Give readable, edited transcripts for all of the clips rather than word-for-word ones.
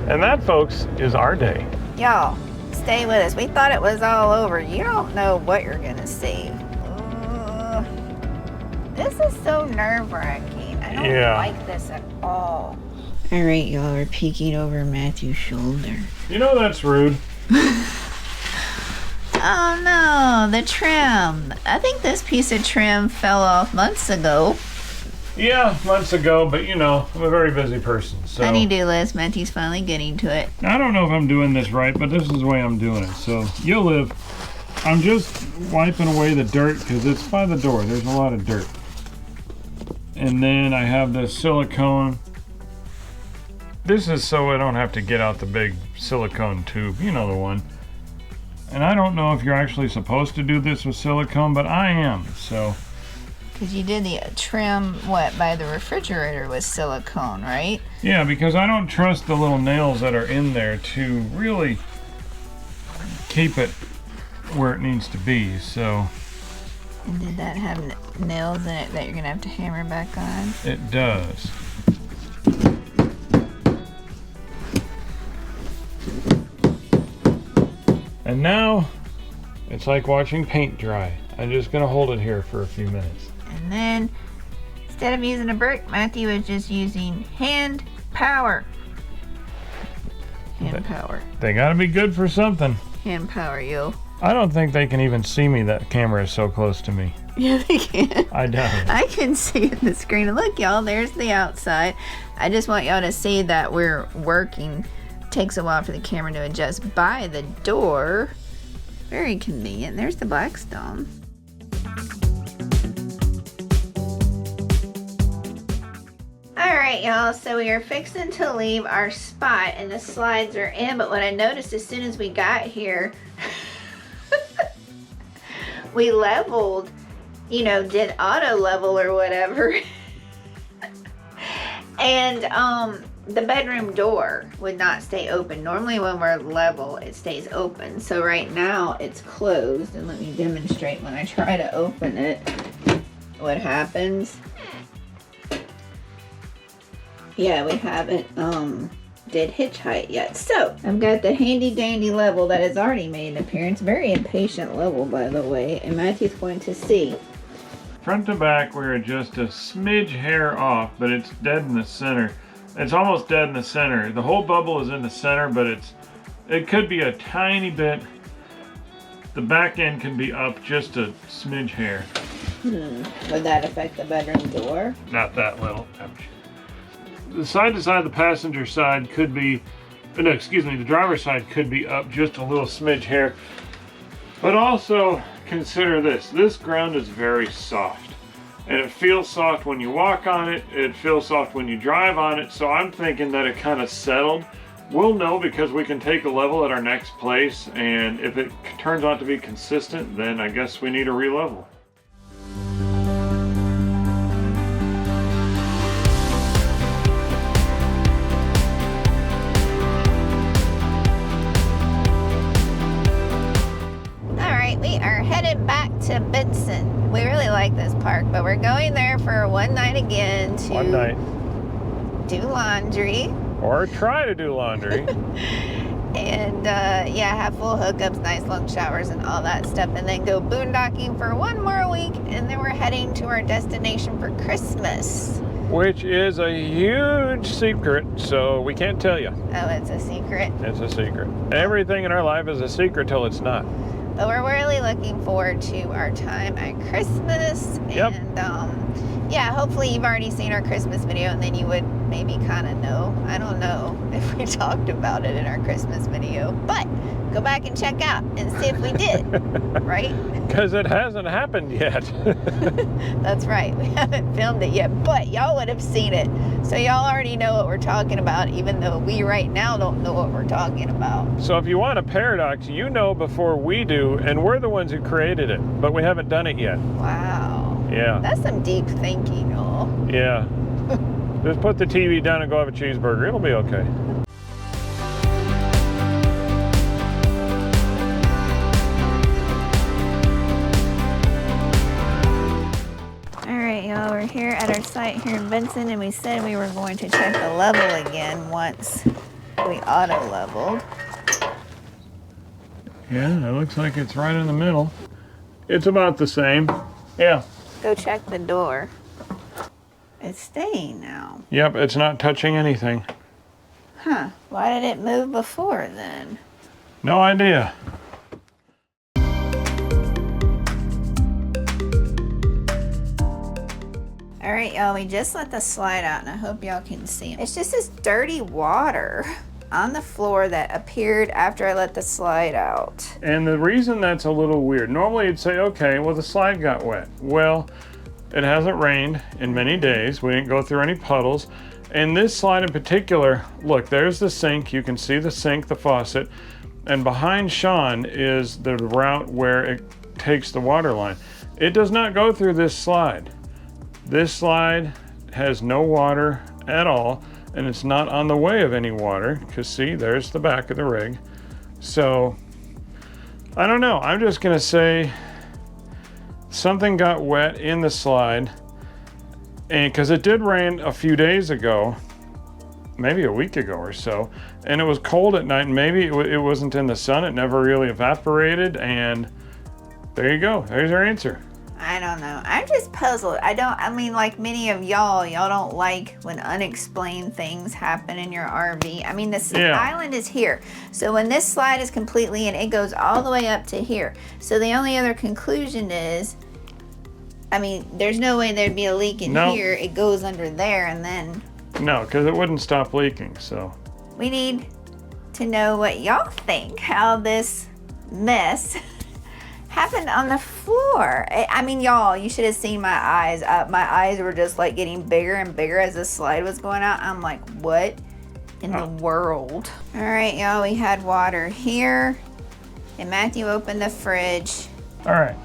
And that, folks, is our day. Y'all, stay with us. We thought it was all over. You don't know what you're gonna see. This is so nerve-wracking. I don't like this at all. All right, y'all, we're peeking over Matthew's shoulder. You know that's rude. Oh no, the trim. I think this piece of trim fell off months ago. Yeah, months ago, but you know, I'm a very busy person, so... Honey-do list, Matthew's finally getting to it. I don't know if I'm doing this right, but this is the way I'm doing it, so you'll live. I'm just wiping away the dirt, because it's by the door. There's a lot of dirt. And then I have this silicone. This is so I don't have to get out the big silicone tube, you know the one. And I don't know if you're actually supposed to do this with silicone, but I am, so... Because you did the trim, what, by the refrigerator with silicone, right? Yeah, because I don't trust the little nails that are in there to really keep it where it needs to be, so... And did that have nails in it that you're going to have to hammer back on? It does. And now, it's like watching paint dry. I'm just going to hold it here for a few minutes. And then, instead of using a brick, Matthew is just using hand power. Hand power. They got to be good for something. Hand power, yo. I don't think they can even see me. That camera is so close to me. Yeah, they can. I doubt it. I can see it in the screen. Look, y'all, there's the outside. I just want y'all to see that we're working. Takes a while for the camera to adjust by the door. Very convenient. There's the Blackstone. Alright, y'all, so we are fixing to leave our spot and the slides are in, but what I noticed as soon as we got here, we leveled, you know, did auto level or whatever. And the bedroom door would not stay open. Normally when we're level, it stays open. So right now it's closed, and let me demonstrate when I try to open it what happens. Yeah, we haven't did hitch height yet. So I've got the handy dandy level that has already made an appearance. Very impatient level, by the way, and Matthew's going to see. Front to back, we're just a smidge hair off, but it's dead in the center. It's almost dead in the center. The whole bubble is in the center, but it could be a tiny bit. The back end can be up just a smidge hair. Would that affect the bedroom door? Not that little. Ouch. The side to side, the passenger side could be, no, excuse me, the driver's side could be up just a little smidge hair. But also consider this. This ground is very soft. And it feels soft when you walk on it. It feels soft when you drive on it. So I'm thinking that it kind of settled. We'll know because we can take a level at our next place. And if it turns out to be consistent, then I guess we need a re-level. To Benson. We really like this park, but we're going there for one night again to do laundry. Or try to do laundry. And yeah, have full hookups, nice long showers and all that stuff, and then go boondocking for one more week, and then we're heading to our destination for Christmas. Which is a huge secret, so we can't tell you. Oh, it's a secret? It's a secret. Everything in our life is a secret till it's not. But we're really looking forward to our time at Christmas. Yep. And yeah, hopefully you've already seen our Christmas video, and then you would maybe kind of know. I don't know if we talked about it in our Christmas video, but go back and check out and see if we did, right? Because it hasn't happened yet. That's right. We haven't filmed it yet, but y'all would have seen it. So y'all already know what we're talking about, even though we right now don't know what we're talking about. So if you want a paradox, you know before we do, and we're the ones who created it, but we haven't done it yet. Wow. Yeah. That's some deep thinking, y'all. Yeah. Just put the TV down and go have a cheeseburger. It'll be okay. Alright, y'all, we're here at our site here in Benson, and we said we were going to check the level again once we auto leveled. Yeah, it looks like it's right in the middle. It's about the same. Yeah. Go check the door. It's staying now. Yep, it's not touching anything. Huh. Why did it move before then? No idea. All right, y'all, we just let the slide out and I hope y'all can see it. It's just this dirty water on the floor that appeared after I let the slide out. And the reason that's a little weird, normally you'd say, okay, well the slide got wet. Well, it hasn't rained in many days. We didn't go through any puddles. And this slide in particular, look, there's the sink. You can see the sink, the faucet. And behind Sean is the route where it takes the water line. It does not go through this slide. This slide has no water at all, and it's not on the way of any water, because see, there's the back of the rig. So, I don't know. I'm just gonna say something got wet in the slide, and because it did rain a few days ago, maybe a week ago or so, and it was cold at night, and maybe it wasn't in the sun, it never really evaporated, and there you go, there's our answer. I don't know. I'm just puzzled. I mean, like many of y'all don't like when unexplained things happen in your RV. I mean, this island is here. So when this slide is completely in, it goes all the way up to here. So the only other conclusion is, I mean, there's no way there'd be a leak in here. It goes under there and then... No, because it wouldn't stop leaking, so... We need to know what y'all think, how this mess happened on the floor. I mean, y'all, you should have seen my eyes. My eyes were just like getting bigger and bigger as the slide was going out. I'm like, what in the world? All right, y'all, we had water here. And Matthew opened the fridge. All right.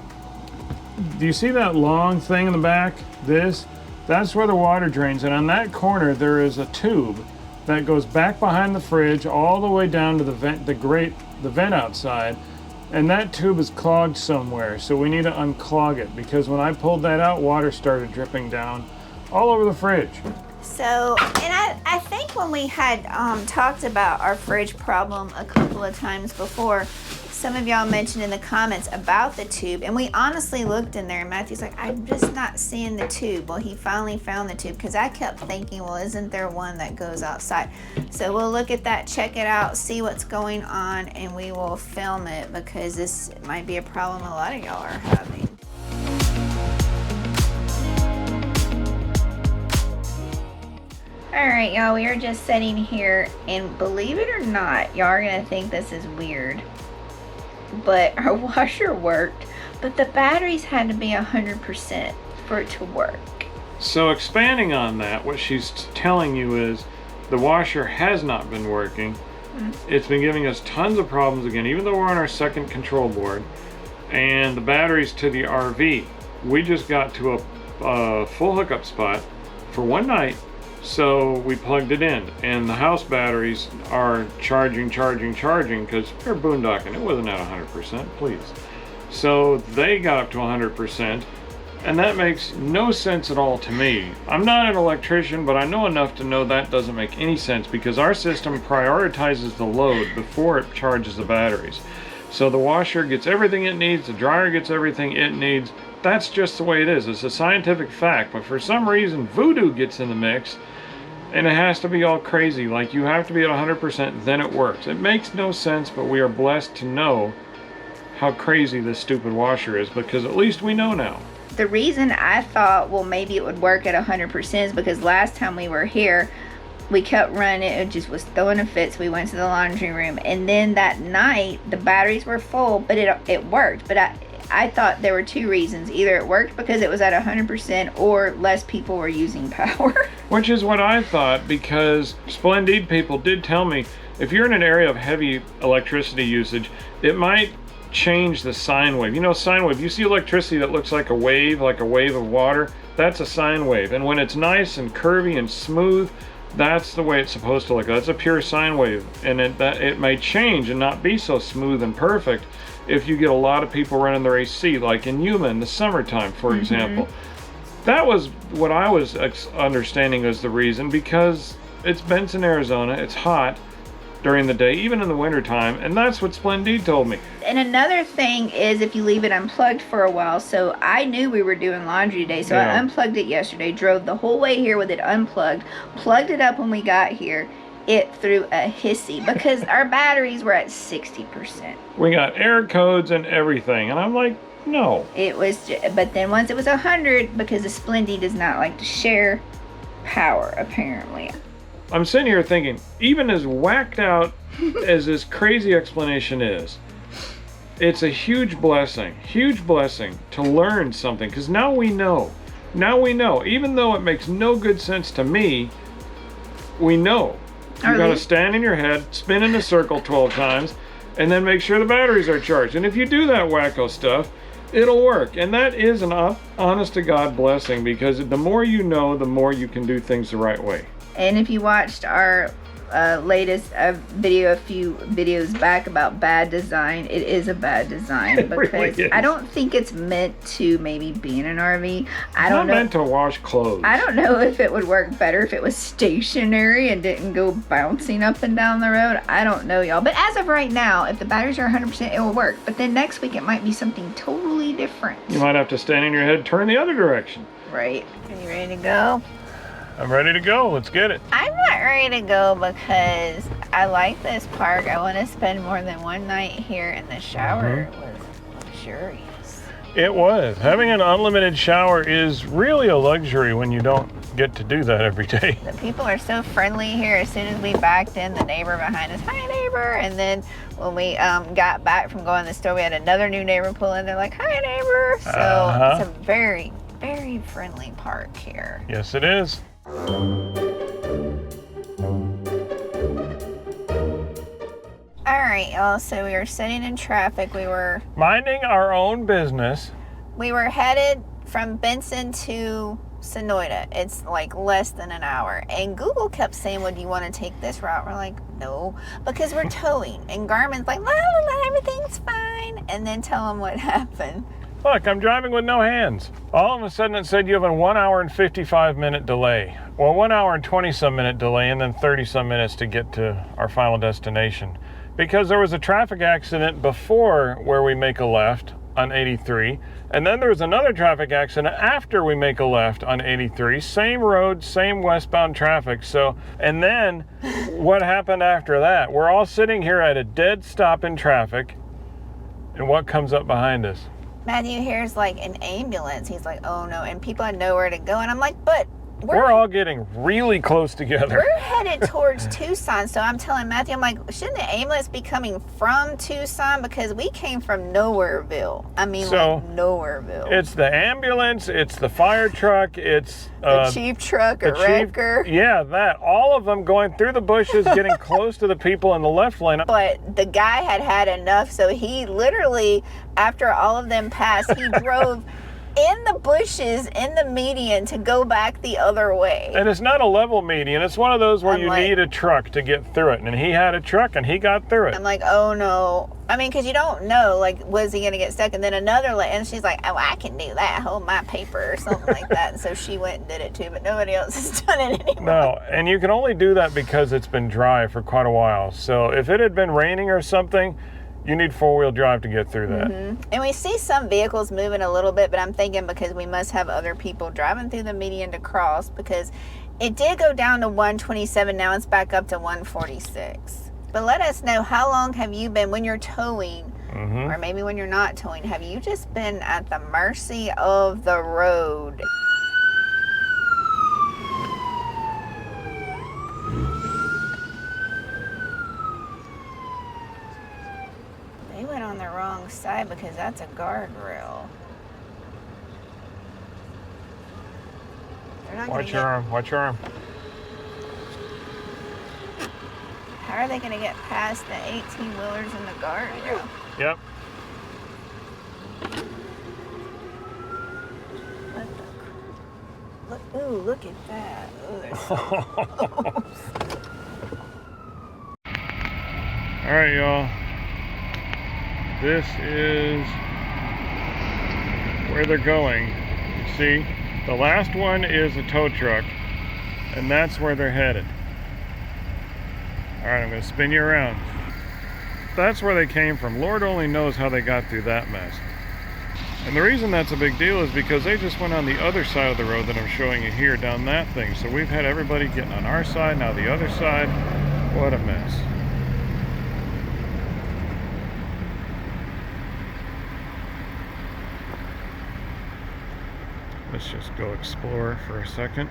Do you see that long thing in the back? That's where the water drains. And on that corner, there is a tube that goes back behind the fridge all the way down to the vent outside. And that tube is clogged somewhere, so we need to unclog it, because when I pulled that out, water started dripping down all over the fridge. So, and I think when we had talked about our fridge problem a couple of times before, some of y'all mentioned in the comments about the tube, and we honestly looked in there, and Matthew's like, I'm just not seeing the tube. Well, he finally found the tube, because I kept thinking, well, isn't there one that goes outside? So we'll look at that, check it out, see what's going on, and we will film it, because this might be a problem a lot of y'all are having. All right, y'all, we are just sitting here, and believe it or not, y'all are gonna think this is weird, but our washer worked, but the batteries had to be 100% for it to work. So expanding on that, what she's telling you is the washer has not been working. It's been giving us tons of problems again, even though we're on our second control board. And the batteries to the RV, we just got to a full hookup spot for one night. So we plugged it in, and the house batteries are charging because they're boondocking. It wasn't at 100%, please. So they got up to 100%, and that makes no sense at all to me. I'm not an electrician, but I know enough to know that doesn't make any sense, because our system prioritizes the load before it charges the batteries. So the washer gets everything it needs, the dryer gets everything it needs. That's just the way it is. It's a scientific fact, but for some reason voodoo gets in the mix, and it has to be all crazy, like you have to be at 100%, then it works. It makes no sense, but we are blessed to know how crazy this stupid washer is, because at least we know now. The reason I thought, well, maybe it would work at 100% is because last time we were here, we kept running it just was throwing a fit, so we went to the laundry room, and then that night the batteries were full, but it worked. But I thought there were two reasons. Either it worked because it was at 100%, or less people were using power. Which is what I thought, because Splendid people did tell me, if you're in an area of heavy electricity usage, it might change the sine wave. You know, sine wave, you see electricity that looks like a wave of water, that's a sine wave. And when it's nice and curvy and smooth, that's the way it's supposed to look. That's a pure sine wave. And it may change and not be so smooth and perfect if you get a lot of people running their AC, like in Yuma in the summertime, for example. That was what I was understanding as the reason, because it's Benson, Arizona, it's hot, during the day, even in the wintertime, and that's what Splendide told me. And another thing is if you leave it unplugged for a while. So I knew we were doing laundry today, so I unplugged it yesterday, drove the whole way here with it unplugged, plugged it up when we got here. It threw a hissy because our batteries were at 60%. We got error codes and everything, and I'm like, no. It was, but then once it was 100, because the Splendide does not like to share power, apparently. I'm sitting here thinking, even as whacked out as this crazy explanation is, it's a huge blessing to learn something, because now we know. Now we know, even though it makes no good sense to me, we know. You gotta stand in your head, spin in a circle 12 times, and then make sure the batteries are charged. And if you do that wacko stuff, it'll work. And that is an honest to God blessing, because the more you know, the more you can do things the right way. And if you watched our latest video a few videos back about bad design, it is a bad design because really I don't think it's meant to maybe be in an RV. I don't know. Not meant to wash clothes. I don't know if it would work better if it was stationary and didn't go bouncing up and down the road. I don't know, y'all. But as of right now, if the batteries are 100%, it will work. But then next week it might be something totally different. You might have to stand in your head, turn the other direction. Right. Are you ready to go? I'm ready to go. Let's get it. I'm not ready to go because I like this park. I want to spend more than one night here, and the shower was luxurious. It was. Having an unlimited shower is really a luxury when you don't get to do that every day. The people are so friendly here. As soon as we backed in, the neighbor behind us, hi neighbor. And then when we got back from going to the store, we had another new neighbor pull in. They're like, hi neighbor. So it's a very, very friendly park here. Yes, it is. Alright, y'all, so we were sitting in traffic. We were minding our own business. We were headed from Benson to Sonoyta. It's like less than an hour. And Google kept saying, well, do you want to take this route? We're like, no, because we're towing. And Garmin's like, la la la, everything's fine. And then tell them what happened. Look, I'm driving with no hands. All of a sudden it said you have a 1 hour and 55 minute delay. Well, 1 hour and 20 some minute delay, and then 30 some minutes to get to our final destination. Because there was a traffic accident before where we make a left on 83. And then there was another traffic accident after we make a left on 83. Same road, same westbound traffic. So, and then what happened after that? We're all sitting here at a dead stop in traffic. And what comes up behind us? Matthew hears like an ambulance. He's like, oh no, and people had nowhere to go. And I'm like, but we're all getting really close together. We're headed towards Tucson. So I'm telling Matthew, I'm like, shouldn't the ambulance be coming from Tucson? Because we came from Nowhereville. I mean, so, like Nowhereville. It's the ambulance, it's the fire truck, it's the chief truck or wrecker. Yeah, that. All of them going through the bushes, getting close to the people in the left lane. But the guy had had enough, so he literally, after all of them passed, he drove in the bushes, in the median, to go back the other way. And it's not a level median. It's one of those where you need a truck to get through it. And he had a truck and he got through it. I'm like, oh no. I mean, because you don't know, like, was he going to get stuck? And then another, and she's like, oh, I can do that. Hold my paper or something like that. And so she went and did it too, but nobody else has done it anymore. No, and you can only do that because it's been dry for quite a while. So if it had been raining or something, you need four-wheel drive to get through that. And we see some vehicles moving a little bit, but I'm thinking because we must have other people driving through the median to cross, because it did go down to 127. Now it's back up to 146. But let us know, how long have you been, when you're towing, or maybe when you're not towing, have you just been at the mercy of the road? On the wrong side because that's a guardrail. Watch your arm, watch your arm. How are they going to get past the 18-wheelers in the guardrail? Yep. What the... Ooh, look at that. Ooh, they're so close. All right, y'all. This is where they're going. You see, the last one is a tow truck, and that's where they're headed. All right, I'm gonna spin you around. That's where they came from. Lord only knows how they got through that mess. And the reason that's a big deal is because they just went on the other side of the road that I'm showing you here, down that thing. So we've had everybody getting on our side, now the other side. What a mess. Let's just go explore for a second.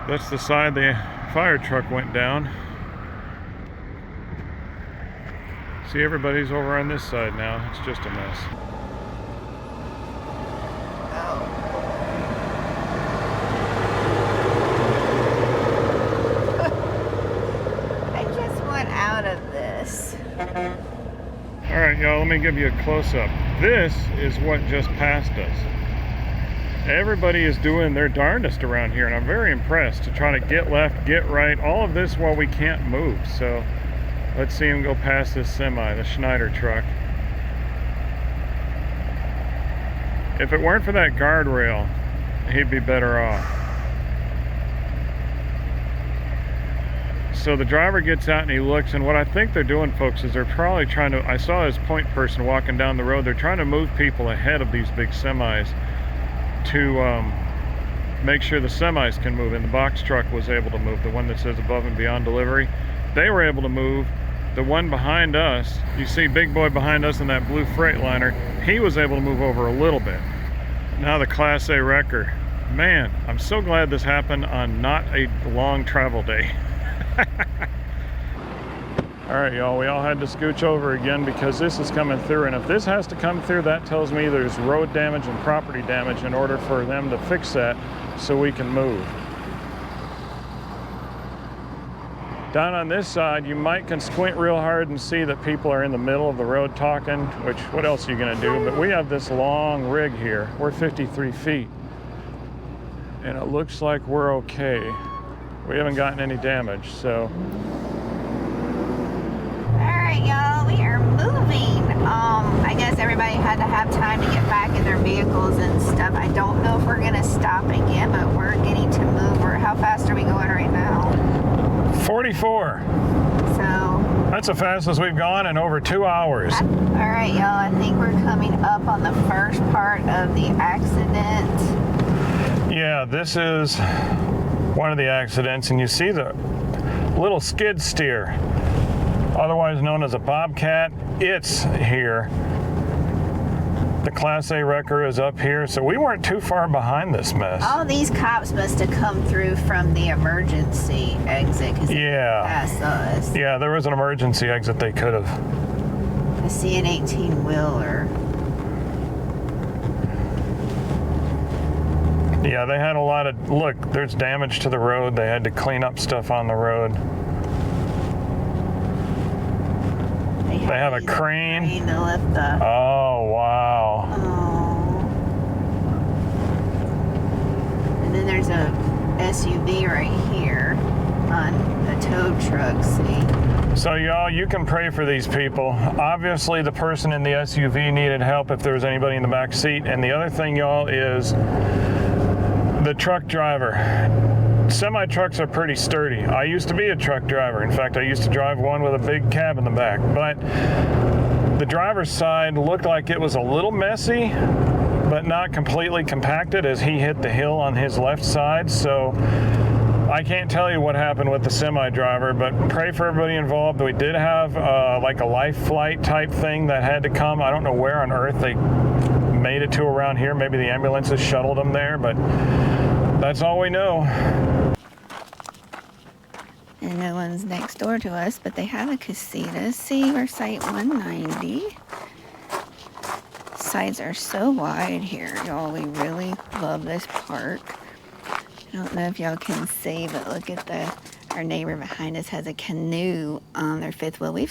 That's the side the fire truck went down. See, everybody's over on this side now. It's just a mess. I just want out of this. All right, y'all, let me give you a close-up. This is what just passed us. Everybody is doing their darndest around here, and I'm very impressed to try to get left, get right, all of this while we can't move. So let's see him go past this semi, the Schneider truck. If it weren't for that guardrail, he'd be better off. So the driver gets out and he looks, and what I think they're doing, folks, is they're probably trying to, I saw this point person walking down the road, they're trying to move people ahead of these big semis to make sure the semis can move, and the box truck was able to move, the one that says above and beyond delivery. They were able to move. The one behind us, you see big boy behind us in that blue Freightliner, he was able to move over a little bit. Now the Class A wrecker. Man, I'm so glad this happened on not a long travel day. All right, y'all, we all had to scooch over again because this is coming through, and if this has to come through, that tells me there's road damage and property damage in order for them to fix that so we can move. Down on this side, you can squint real hard and see that people are in the middle of the road talking, which, what else are you gonna do? But we have this long rig here. We're 53 feet, and it looks like we're okay. We haven't gotten any damage, so. Alright, y'all, we are moving. I guess everybody had to have time to get back in their vehicles and stuff. I don't know if we're gonna stop again, but we're getting to move. How fast are we going right now? 44. So that's the fastest we've gone in over 2 hours. Alright, y'all, I think we're coming up on the first part of the accident. Yeah, this is one of the accidents, and you see the little skid steer, otherwise known as a bobcat. It's here. The Class A wrecker is up here, so we weren't too far behind this mess. All these cops must have come through from the emergency exit because they passed us. Yeah, there was an emergency exit they could have. I see an 18-wheeler. Yeah, they had a lot of, look, there's damage to the road. They had to clean up stuff on the road. They have a crane. To lift the... Oh, wow. Oh. And then there's a SUV right here on the tow truck, see? So y'all, you can pray for these people. Obviously, the person in the SUV needed help if there was anybody in the back seat. And the other thing, y'all, is the truck driver. Semi-trucks are pretty sturdy. I used to be a truck driver. In fact, I used to drive one with a big cab in the back. But the driver's side looked like it was a little messy, but not completely compacted as he hit the hill on his left side. So I can't tell you what happened with the semi-driver, but pray for everybody involved. We did have like a life flight type thing that had to come. I don't know where on earth they made it to around here. Maybe the ambulances shuttled them there, but that's all we know. And no one's next door to us, but they have a casita. See, we're site 190. Sides are so wide here, y'all. We really love this park. I don't know if y'all can see, but look at our neighbor behind us has a canoe on their fifth wheel. We've